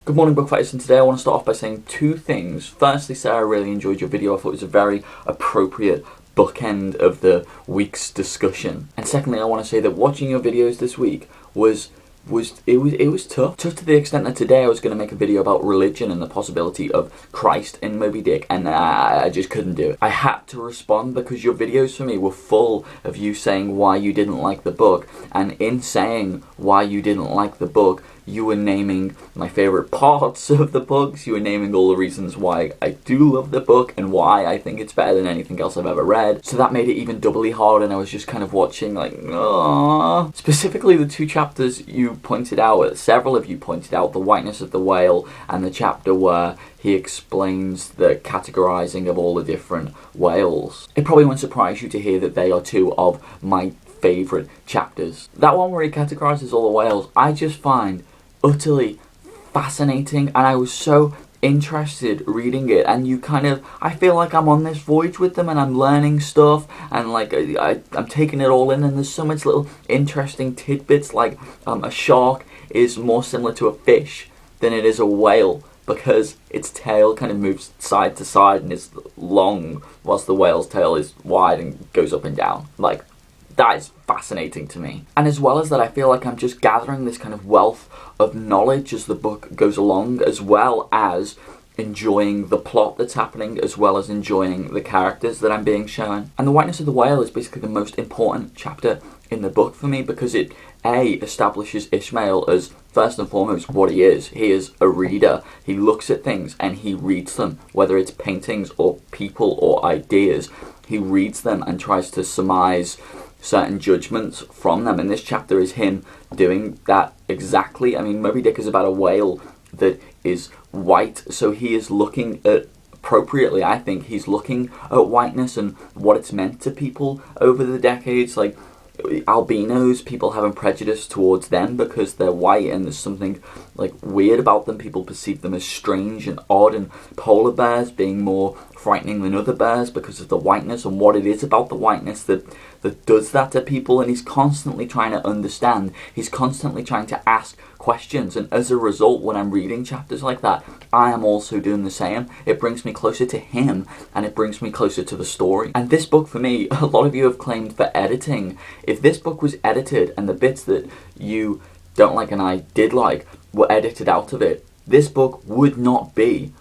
Good morning, Bookfighters, and today I want to start off by saying two things. Firstly, Sarah, I really enjoyed your video. I thought it was a very appropriate bookend of the week's discussion. And secondly, I want to say that watching your videos this week was tough. Tough to the extent that today I was going to make a video about religion and the possibility of Christ in Moby-Dick, and I just couldn't do it. I had to respond because your videos for me were full of you saying why you didn't like the book, and in saying why you didn't like the book, you were naming my favourite parts of the books, you were naming all the reasons why I do love the book and why I think it's better than anything else I've ever read. So that made it even doubly hard, and I was just kind of watching like, aww. Specifically the two chapters you pointed out, several of you pointed out, The Whiteness of the Whale and the chapter where he explains the categorizing of all the different whales. It probably won't surprise you to hear that they are two of my favourite chapters. That one where he categorizes all the whales, I just find utterly fascinating, and I was so interested reading it, and I feel like I'm on this voyage with them and I'm learning stuff, and like I'm taking it all in, and there's so much little interesting tidbits, like a shark is more similar to a fish than it is a whale because its tail kind of moves side to side and is long, whilst the whale's tail is wide and goes up and down. Like, that is fascinating to me. And as well as that, I feel like I'm just gathering this kind of wealth of knowledge as the book goes along, as well as enjoying the plot that's happening, as well as enjoying the characters that I'm being shown. And The Whiteness of the Whale is basically the most important chapter in the book for me because it, A, establishes Ishmael as, first and foremost, what he is. He is a reader. He looks at things and he reads them, whether it's paintings or people or ideas. He reads them and tries to surmise certain judgments from them, and this chapter is him doing that exactly. I mean, Moby-Dick is about a whale that is white, so he is looking at, appropriately I think, he's looking at whiteness and what it's meant to people over the decades, like albinos, people having prejudice towards them because they're white and there's something like weird about them. People perceive them as strange and odd, and polar bears being more frightening than other bears because of the whiteness and what it is about the whiteness that does that to people. And he's constantly trying to understand, he's constantly trying to ask questions, and as a result, when I'm reading chapters like that, I am also doing the same. It brings me closer to him and it brings me closer to the story. And this book for me, a lot of you have claimed for editing. If this book was edited and the bits that you don't like and I did like were edited out of it, this book would not be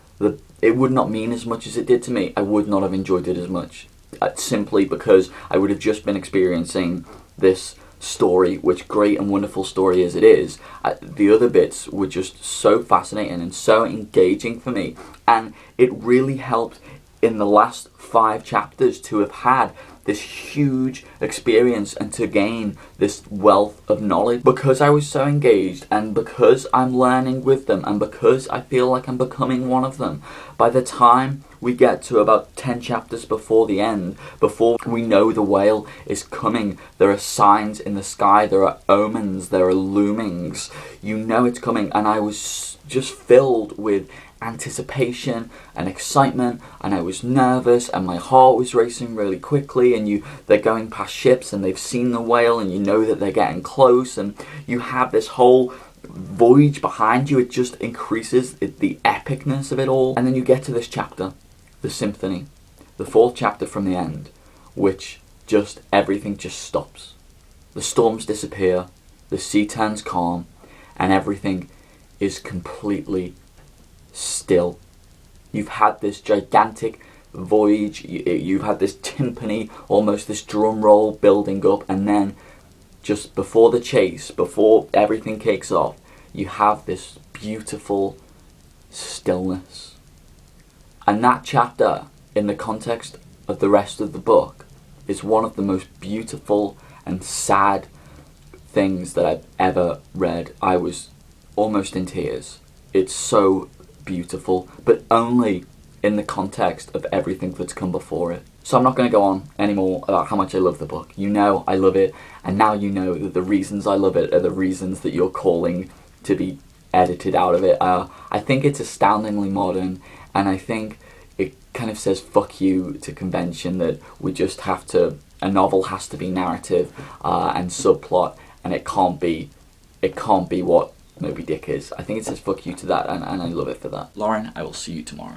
it would not mean as much as it did to me. I would not have enjoyed it as much, simply because I would have just been experiencing this story, which great and wonderful story as it is. The other bits were just so fascinating and so engaging for me, and it really helped in the last 5 chapters to have had this huge experience and to gain this wealth of knowledge because I was so engaged and because I'm learning with them and because I feel like I'm becoming one of them. By the time we get to about 10 chapters before the end, before we know the whale is coming, there are signs in the sky, there are omens, there are loomings. You know it's coming, and I was just filled with anticipation and excitement, and I was nervous and my heart was racing really quickly, and they're going past ships and they've seen the whale and you know that they're getting close, and you have this whole voyage behind you. It just increases the epicness of it all. And then you get to this chapter, the symphony, the 4th chapter from the end, which just everything just stops. The storms disappear, the sea turns calm, and everything is completely still. You've had this gigantic voyage, you've had this timpani, almost this drum roll building up, and then just before the chase, before everything kicks off, you have this beautiful stillness. And that chapter, in the context of the rest of the book, is one of the most beautiful and sad things that I've ever read. I was almost in tears. It's so beautiful, but only in the context of everything that's come before it. So I'm not going to go on anymore about how much I love the book. You know I love it, and now you know that the reasons I love it are the reasons that you're calling to be edited out of it. I think it's astoundingly modern, and I think it kind of says fuck you to convention, that we just have to, a novel has to be narrative and subplot, and it can't be what Moby-Dick is. I think it says fuck you to that, and I love it for that. Lauren, I will see you tomorrow.